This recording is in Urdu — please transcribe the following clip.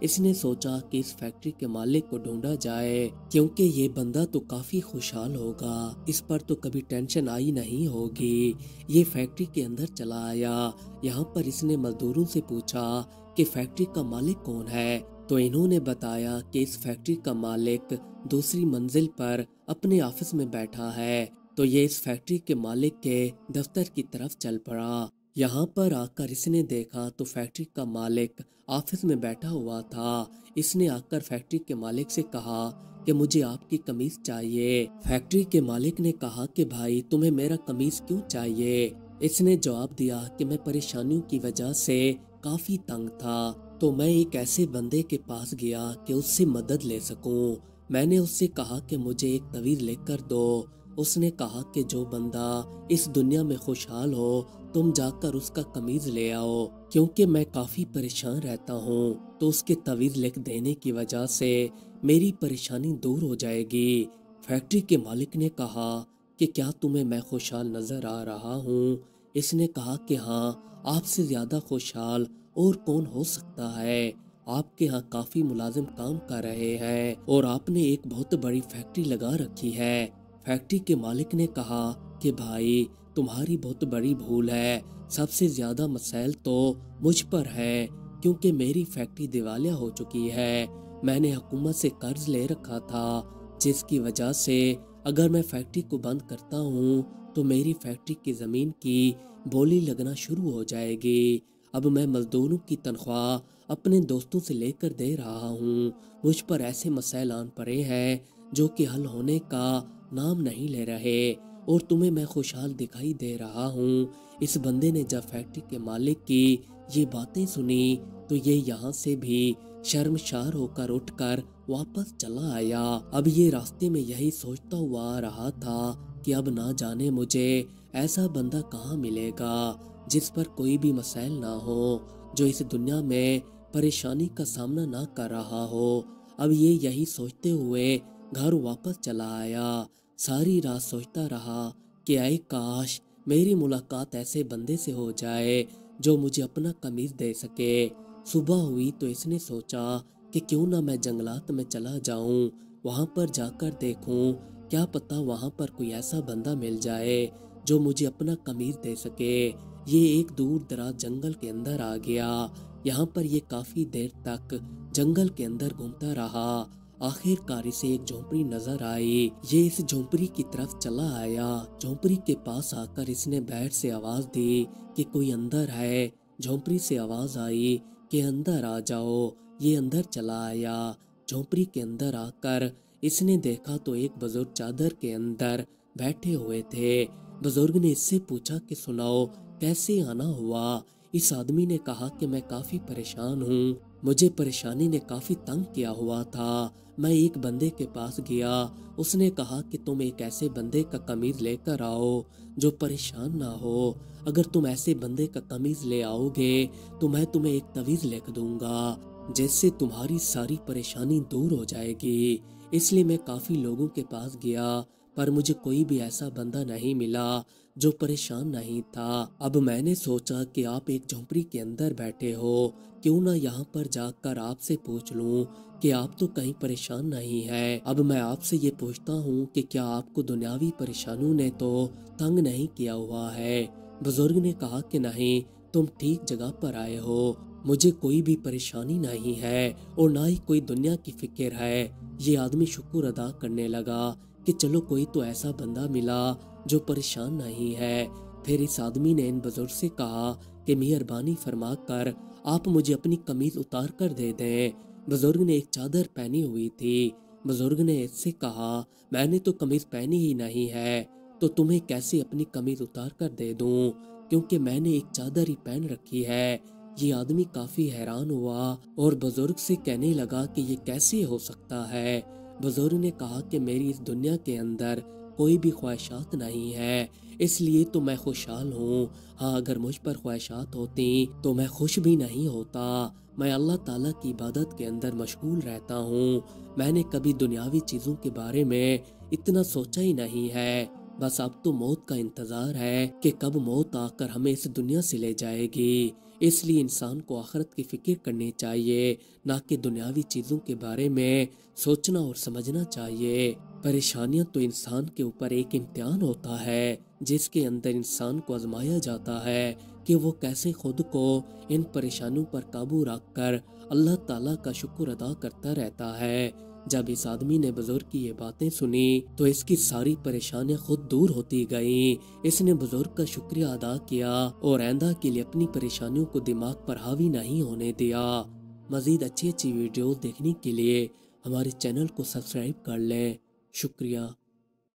اس نے سوچا کہ اس فیکٹری کے مالک کو ڈھونڈا جائے، کیونکہ یہ بندہ تو کافی خوشحال ہوگا، اس پر تو کبھی ٹینشن آئی نہیں ہوگی۔ یہ فیکٹری کے اندر چلا آیا۔ یہاں پر اس نے مزدوروں سے پوچھا کہ فیکٹری کا مالک کون ہے، تو انہوں نے بتایا کہ اس فیکٹری کا مالک دوسری منزل پر اپنے آفس میں بیٹھا ہے۔ تو یہ اس فیکٹری کے مالک کے دفتر کی طرف چل پڑا۔ یہاں پر آ کر اس نے دیکھا تو فیکٹری کا مالک آفس میں بیٹھا ہوا تھا۔ اس نے آ کر فیکٹری کے مالک سے کہا کہ مجھے آپ کی قمیض چاہیے۔ فیکٹری کے مالک نے کہا کہ بھائی تمہیں میرا قمیض کیوں چاہیے؟ اس نے جواب دیا کہ میں پریشانیوں کی وجہ سے کافی تنگ تھا، تو میں ایک ایسے بندے کے پاس گیا کہ اس سے مدد لے سکوں۔ میں نے اس سے کہا کہ مجھے ایک تعویذ لکھ کر دو۔ اس نے کہا کہ جو بندہ اس دنیا میں خوشحال ہو تم جا کر اس کا قمیض لے آؤ، کیونکہ میں کافی پریشان رہتا ہوں، تو اس کے تعویذ لکھ دینے کی وجہ سے میری پریشانی دور ہو جائے گی۔ فیکٹری کے مالک نے کہا کہ کیا تمہیں میں خوشحال نظر آ رہا ہوں؟ اس نے کہا کہ ہاں، آپ سے زیادہ خوشحال اور کون ہو سکتا ہے؟ آپ کے ہاں کافی ملازم کام کر رہے ہیں اور آپ نے ایک بہت بڑی فیکٹری لگا رکھی ہے۔ فیکٹری کے مالک نے کہا کہ بھائی تمہاری بہت بڑی بھول ہے، سب سے زیادہ مسائل تو مجھ پر ہے، کیونکہ میری فیکٹری دیوالیہ ہو چکی ہے۔ میں نے حکومت سے قرض لے رکھا تھا، جس کی وجہ سے اگر میں فیکٹری کو بند کرتا ہوں تو میری فیکٹری کی زمین کی بولی لگنا شروع ہو جائے گی۔ اب میں مزدوروں کی تنخواہ اپنے دوستوں سے لے کر دے رہا ہوں۔ مجھ پر ایسے مسائل آن پڑے ہیں جو کہ حل ہونے کا نام نہیں لے رہے، اور تمہیں میں خوشحال دکھائی دے رہا ہوں۔ اس بندے نے جب فیکٹری کے مالک کی یہ باتیں سنی تو یہ یہاں سے بھی شرمشار ہو کر اٹھ کر واپس چلا آیا۔ اب یہ راستے میں یہی سوچتا ہوا آ رہا تھا کہ اب نہ جانے مجھے ایسا بندہ کہاں ملے گا جس پر کوئی بھی مسائل نہ ہو، جو اس دنیا میں پریشانی کا سامنا نہ کر رہا ہو۔ اب یہ یہی سوچتے ہوئے گھر واپس چلا آیا۔ ساری رات سوچتا رہا کہ اے کاش میری ملاقات ایسے بندے سے ہو جائے جو مجھے اپنا قمیض دے سکے۔ صبح ہوئی تو اس نے سوچا کہ کیوں نہ میں جنگلات میں چلا جاؤں، وہاں پر جا کر دیکھوں، کیا پتا وہاں پر کوئی ایسا بندہ مل جائے جو مجھے اپنا قمیض دے سکے۔ یہ ایک دور دراز جنگل کے اندر آ گیا۔ یہاں پر یہ کافی دیر تک جنگل کے اندر گھومتا رہا۔ آخر کار اسے ایک جھونپڑی نظر آئی۔ یہ اس جھونپڑی کی طرف چلا آیا۔ جھونپڑی کے پاس آ کر اس نے باہر سے آواز دی کہ کوئی اندر ہے۔ جھونپڑی سے آواز آئی کہ اندر آ جاؤ۔ یہ اندر چلا آیا۔ جھونپڑی کے اندر آ کر اس نے دیکھا تو ایک بزرگ چادر کے اندر بیٹھے ہوئے تھے۔ بزرگ نے اس سے پوچھا کہ سناؤ کیسے آنا ہوا؟ اس آدمی نے کہا کہ میں کافی پریشان ہوں، مجھے پریشانی نے کافی تنگ کیا ہوا تھا۔ میں ایک بندے کے پاس گیا، اس نے کہا کہ تم ایک ایسے بندے کا قمیض لے کر آؤ جو پریشان نہ ہو۔ اگر تم ایسے بندے کا قمیض لے آؤ گے تو میں تمہیں ایک تعویذ لکھ دوں گا جس سے تمہاری ساری پریشانی دور ہو جائے گی۔ اس لیے میں کافی لوگوں کے پاس گیا پر مجھے کوئی بھی ایسا بندہ نہیں ملا جو پریشان نہیں تھا۔ اب میں نے سوچا کہ آپ ایک جھونپڑی کے اندر بیٹھے ہو، کیوں نہ یہاں پر جا کر آپ سے پوچھ لوں کہ آپ تو کہیں پریشان نہیں ہیں۔ اب میں آپ سے یہ پوچھتا ہوں کہ کیا آپ کو دنیاوی پریشانیوں نے تو تنگ نہیں کیا ہوا ہے؟ بزرگ نے کہا کہ نہیں، تم ٹھیک جگہ پر آئے ہو، مجھے کوئی بھی پریشانی نہیں ہے اور نہ ہی کوئی دنیا کی فکر ہے۔ یہ آدمی شکر ادا کرنے لگا کہ چلو کوئی تو ایسا بندہ ملا جو پریشان نہیں ہے۔ پھر اس آدمی نے ان بزرگ سے کہا کہ مہربانی فرما کر آپ مجھے اپنی قمیض اتار کر دے دیں۔ بزرگ نے ایک چادر پہنی ہوئی تھی۔ بزرگ نے اس سے کہا میں نے تو قمیض پہنی ہی نہیں ہے، تو تمہیں کیسے اپنی قمیض اتار کر دے دوں، کیونکہ میں نے ایک چادر ہی پہن رکھی ہے۔ یہ آدمی کافی حیران ہوا اور بزرگ سے کہنے لگا کہ یہ کیسے ہو سکتا ہے؟ بزرگ نے کہا کہ میری اس دنیا کے اندر کوئی بھی خواہشات نہیں ہے، اس لیے تو میں خوشحال ہوں۔ ہاں اگر مجھ پر خواہشات ہوتی تو میں خوش بھی نہیں ہوتا۔ میں اللہ تعالیٰ کی عبادت کے اندر مشغول رہتا ہوں۔ میں نے کبھی دنیاوی چیزوں کے بارے میں اتنا سوچا ہی نہیں ہے۔ بس اب تو موت کا انتظار ہے کہ کب موت آ کر ہمیں اس دنیا سے لے جائے گی۔ اس لیے انسان کو آخرت کی فکر کرنی چاہیے، نہ کہ دنیاوی چیزوں کے بارے میں سوچنا اور سمجھنا چاہیے۔ پریشانیاں تو انسان کے اوپر ایک امتحان ہوتا ہے جس کے اندر انسان کو آزمایا جاتا ہے کہ وہ کیسے خود کو ان پریشانیوں پر قابو رکھ کر اللہ تعالیٰ کا شکر ادا کرتا رہتا ہے۔ جب اس آدمی نے بزرگ کی یہ باتیں سنی تو اس کی ساری پریشانیاں خود دور ہوتی گئیں۔ اس نے بزرگ کا شکریہ ادا کیا اور آئندہ کے لیے اپنی پریشانیوں کو دماغ پر حاوی نہیں ہونے دیا۔ مزید اچھی ویڈیوز دیکھنے کے لیے ہمارے چینل کو سبسکرائب کر لیں۔ شکریہ۔